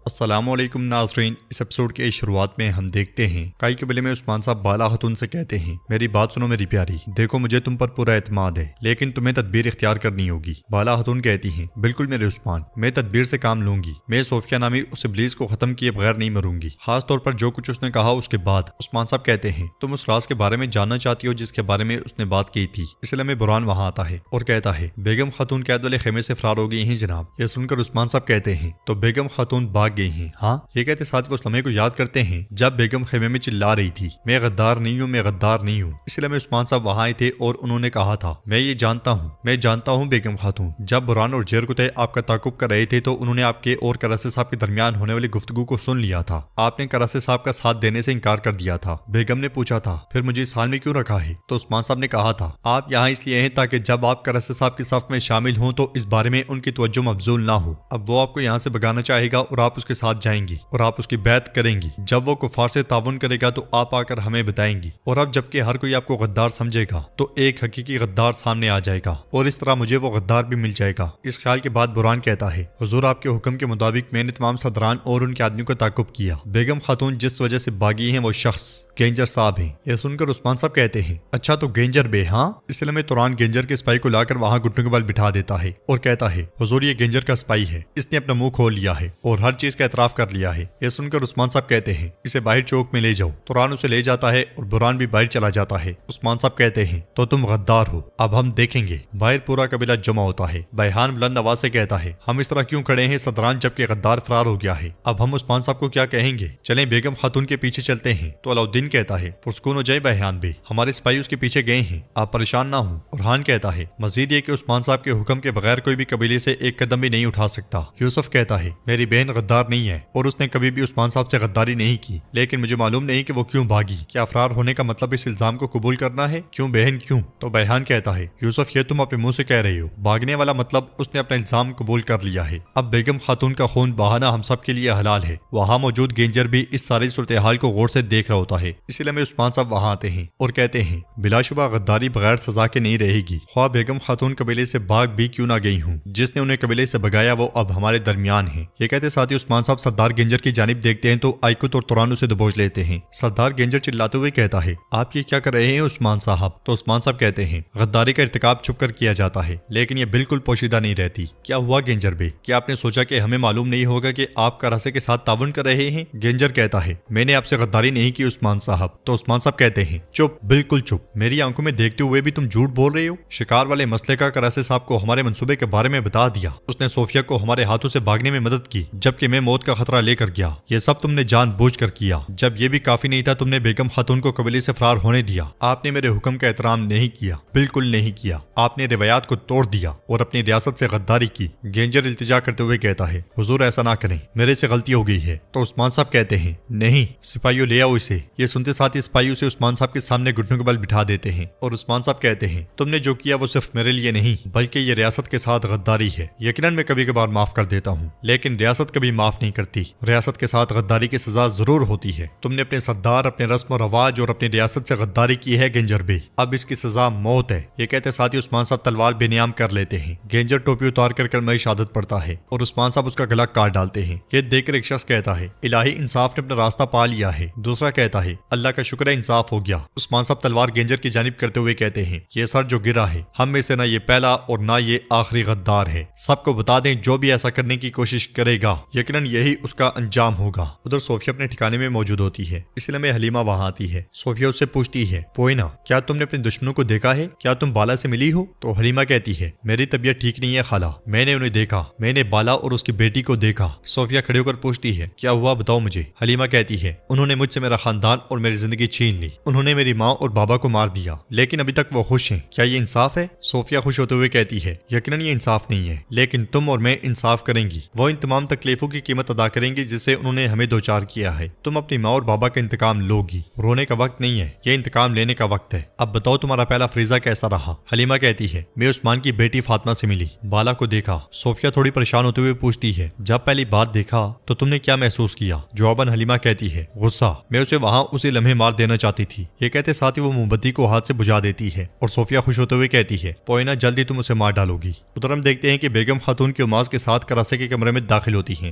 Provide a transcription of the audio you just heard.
السلام علیکم ناظرین، اس ایپیسوڈ کے شروعات میں ہم دیکھتے ہیں کائی قبیلے میں عثمان صاحب بالا خاتون سے کہتے ہیں میری بات سنو میری پیاری، دیکھو مجھے تم پر پورا اعتماد ہے لیکن تمہیں تدبیر اختیار کرنی ہوگی۔ بالا خاتون کہتی ہیں بالکل میرے عثمان، میں تدبیر سے کام لوں گی، میں صوفیہ نامی اس ابلیس کو ختم کیے بغیر نہیں مروں گی، خاص طور پر جو کچھ اس نے کہا اس کے بعد۔ عثمان صاحب کہتے ہیں تم اس راز کے بارے میں جاننا چاہتی ہو جس کے بارے میں اس نے بات کی تھی؟ اس لیے میں برہان وہاں آتا ہے اور کہتا ہے بیگم خاتون قید والے خیمے سے فرار ہو گئی ہیں جناب۔ یہ سن کر عثمان صاحب کہتے ہیں تو بیگم خاتون بھاگ گئی ہیں؟ ہاں، یہ کہتے ساتھ وہ اس لمحے کو یاد کرتے ہیں جب بیگم خیمے میں چلا رہی تھی میں غدار نہیں ہوں، میں غدار نہیں ہوں۔ اس لیے میں عثمان صاحب وہاں آئے تھے اور انہوں نے کہا تھا میں یہ جانتا ہوں بیگم خاتون، جب برہان اور جیر کتے آپ کا تعاقب کر رہے تھے تو انہوں نے آپ کے اور کراسے صاحب کے درمیان ہونے والی گفتگو کو سن لیا تھا۔ آپ نے کراسے صاحب کا ساتھ دینے سے انکار کر دیا تھا۔ بیگم نے پوچھا تھا پھر مجھے اس حال میں کیوں رکھا ہے؟ تو عثمان صاحب نے کہا تھا آپ یہاں اس لیے ہیں تاکہ جب آپ کراسے صاحب کی صف میں شامل ہوں تو اس بارے میں ان کی توجہ مبذول نہ ہو۔ اب وہ آپ کو یہاں سے بگانا چاہے گا اور آپ اس کے ساتھ جائیں گی اور آپ اس کی بیعت کریں گی۔ جب وہ کفار سے تعاون کرے گا تو آپ آ کر ہمیں بتائیں گی، اور اب جبکہ ہر کوئی آپ کو غدار سمجھے گا تو ایک حقیقی غدار سامنے آ جائے گا اور اس طرح مجھے وہ غدار بھی مل جائے گا۔ اس خیال کے بعد برہان کہتا ہے حضور آپ کے حکم کے مطابق میں نے تمام صدران اور ان کے آدمیوں کا تعاقب کیا۔ بیگم خاتون جس وجہ سے باغی ہیں وہ شخص گینجر صاحب ہیں۔ یہ سن کر عثمان صاحب کہتے ہیں اچھا تو گینجر بے؟ ہاں۔ اس لیے میں توران گینجر کے سپاہی کو لا کر وہاں گھٹنوں کے بل بٹھا دیتا ہے اور کہتا ہے حضور یہ گینجر کا سپاہی ہے، اس نے اپنا منہ کھول لیا ہے اور ہر چیز کا اعتراف کر لیا ہے۔ یہ سن کر عثمان صاحب کہتے ہیں اسے باہر چوک میں لے جاؤ۔ توران اسے لے جاتا ہے اور برہان بھی باہر چلا جاتا ہے۔ عثمان صاحب کہتے ہیں تو تم غدار ہو، اب ہم دیکھیں گے۔ باہر پورا قبیلہ جمع ہوتا ہے۔ بیحان بلند آواز سے کہتا ہے ہم اس طرح کیوں کھڑے ہیں صدران جبکہ غدار فرار ہو گیا ہے؟ اب ہم عثمان صاحب کو کیا کہیں گے؟ چلیں بیگم خاتون کے پیچھے چلتے ہیں۔ تو علاؤالدین کہتا ہے پرسکون ہو جائے بیحان بے، ہمارے سپاہی اس کے پیچھے گئے ہیں، آپ پریشان نہ ہوں۔ برہان کہتا ہے مزید یہ کہ عثمان صاحب کے حکم کے بغیر کوئی بھی قبیلے سے ایک قدم بھی نہیں اٹھا سکتا۔ یوسف کہتا ہے میری بہن غدار نہیں ہے اور اس نے کبھی بھی عثمان صاحب سے غداری نہیں کی، لیکن مجھے معلوم نہیں کہ وہ کیوں بھاگی۔ کیا فرار ہونے کا مطلب اس الزام کو قبول کرنا ہے؟ کیوں بہن کیوں؟ تو بیحان کہتا ہے یوسف یہ تم اپنے منہ سے کہہ رہے ہو، بھاگنے والا مطلب اس نے اپنا الزام قبول کر لیا ہے۔ اب بیگم خاتون کا خون بہانا ہم سب کے لیے حلال ہے۔ وہاں موجود گینجر بھی اس ساری صورتحال کو غور سے دیکھ رہا ہوتا ہے۔ اسی لیے میں عثمان صاحب وہاں آتے ہیں اور کہتے ہیں بلا شبہ غداری بغیر سزا کے نہیں رہے گی، خواہ بیگم خاتون قبیلے سے بھاگ بھی کیوں نہ گئی ہوں۔ جس نے انہیں قبیلے سے بگایا وہ اب ہمارے درمیان ہے۔ یہ کہتے ساتھ ہی عثمان صاحب سردار گینجر کی جانب دیکھتے ہیں تو آئیکت اور تورانو سے دبوچ لیتے ہیں۔ سردار گینجر چلاتے ہوئے کہتا ہے آپ یہ کیا کر رہے ہیں عثمان صاحب؟ تو عثمان صاحب کہتے ہیں غداری کا ارتکاب چھپ کر کیا جاتا ہے لیکن یہ بالکل پوشیدہ نہیں رہتی۔ کیا ہوا گینجر بے؟ کیا آپ نے سوچا کہ ہمیں معلوم نہیں ہوگا کہ آپ کراسے کے ساتھ تعاون کر رہے ہیں؟ گینجر کہتا ہے میں نے آپ سے غداری نہیں کی عثمان صاحب۔ تو عثمان صاحب کہتے ہیں چپ، بالکل چپ، میری آنکھوں میں دیکھتے ہوئے بھی تم جھوٹ بول رہے ہو۔ شکار والے مسئلے کا کراسے صاحب کو ہمارے منصوبے کے بارے میں بتا دیا، اس نے صوفیہ کو ہمارے ہاتھوں سے بھاگنے میں مدد کی جبکہ میں موت کا خطرہ لے کر گیا۔ یہ سب تم نے جان بوجھ کر کیا۔ جب یہ بھی کافی نہیں تھا تم نے بیگم خاتون کو قبیلے سے فرار ہونے دیا۔ آپ نے میرے حکم کا احترام نہیں کیا، بالکل نہیں کیا۔ آپ نے روایات کو توڑ دیا اور اپنی ریاست سے غداری کی۔ گینجر التجا کرتے ہوئے کہتا ہے حضور ایسا نہ کریں، میرے سے غلطی ہو گئی ہے۔ تو عثمان صاحب کہتے ہیں نہیں، سپاہیوں لے آؤ اسے۔ یہ سنتے ساتھ ہی سپاہیوں سے عثمان صاحب کے سامنے گھٹنوں کے بل بٹھا دیتے ہیں اور عثمان صاحب کہتے ہیں تم نے جو کیا وہ صرف میرے لیے نہیں بلکہ یہ ریاست کے ساتھ غداری ہے۔ یقیناً میں کبھی کبھار معاف کر دیتا ہوں لیکن ریاست کبھی معاف نہیں کرتی۔ ریاست کے ساتھ غداری کی سزا ضرور ہوتی ہے۔ تم نے اپنے سردار، اپنے رسم و رواج اور اپنی ریاست سے غداری کی ہے گینجر بے، اب اس کی سزا موت ہے۔ یہ کہتے ساتھ ہی عثمان صاحب تلوار بے نیام کر لیتے ہیں۔ گینجر ٹوپی اتار کر کلمہ شہادت پڑھتا ہے اور عثمان صاحب اس کا گلا کاٹ ڈالتے ہیں۔ یہ دیکھ کر ایک شخص کہتا ہے الہی انصاف نے اپنا راستہ پا لیا ہے۔ دوسرا کہتا ہے اللہ کا شکر ہے انصاف ہو گیا۔ عثمان صاحب تلوار گینجر کی جانب کرتے ہوئے کہتے ہیں یہ سر جو گرا ہے ہم میں سے نہ یہ پہلا اور نہ یہ آخری غدار ہے۔ سب کو بتا دیں جو بھی ایسا کرنے کی کوشش کرے گا یقیناً یہی اس کا انجام ہوگا۔ ادھر صوفیہ اپنے ٹھکانے میں موجود ہوتی ہے، اس لیے میں حلیمہ وہاں آتی ہے۔ صوفیہ اس سے پوچھتی ہے پوئنا کیا تم نے اپنے دشمنوں کو دیکھا ہے؟ کیا تم بالا سے ملی ہو؟ تو حلیمہ کہتی ہے میری طبیعت ٹھیک نہیں ہے خالہ، میں نے انہیں دیکھا، میں نے بالا اور اس کی بیٹی کو دیکھا۔ صوفیہ کھڑے ہو کر پوچھتی ہے کیا ہوا بتاؤ مجھے۔ حلیمہ کہتی ہے انہوں نے مجھ سے میرا خاندان اور میری زندگی چھین لی، انہوں نے میری ماں اور بابا کو مار دیا لیکن ابھی تک وہ خوش ہیں، کیا یہ انصاف ہے؟ صوفیہ خوش ہوتے ہوئے کہتی ہے یقیناً یہ انصاف نہیں ہے لیکن تم اور میں انصاف کریں گی، وہ ان تمام تکلیفوں کی قیمت ادا کریں گی جسے انہوں نے ہمیں دوچار کیا ہے۔ تم اپنی ماں اور بابا کا انتقام لو گی، رونے کا وقت نہیں ہے، یہ انتقام لینے کا وقت ہے۔ اب بتاؤ تمہارا پہلا فریضہ کیسا رہا؟ حلیمہ کہتی ہے میں عثمان کی بیٹی فاطمہ سے ملی، بالا کو دیکھا۔ صوفیہ تھوڑی پریشان ہوتے ہوئے پوچھتی ہے جب پہلی بات دیکھا تو تم نے کیا محسوس کیا؟ جواباً حلیمہ کہتی ہے غصہ، میں اسے وہاں اسی لمحے مار دینا چاہتی تھی۔ یہ کہتے ساتھ ہی وہ موم بتی کو ہاتھ سے بجھا دیتی ہے اور صوفیہ خوش ہوتے ہوئے کہتی ہے پوئنا جلدی تم اسے مار ڈالو گی۔ ادھر ہم دیکھتے ہیں کہ بیگم خاتون کی عماز کے ساتھ کراسے کے کمرے میں داخل ہوتی ہیں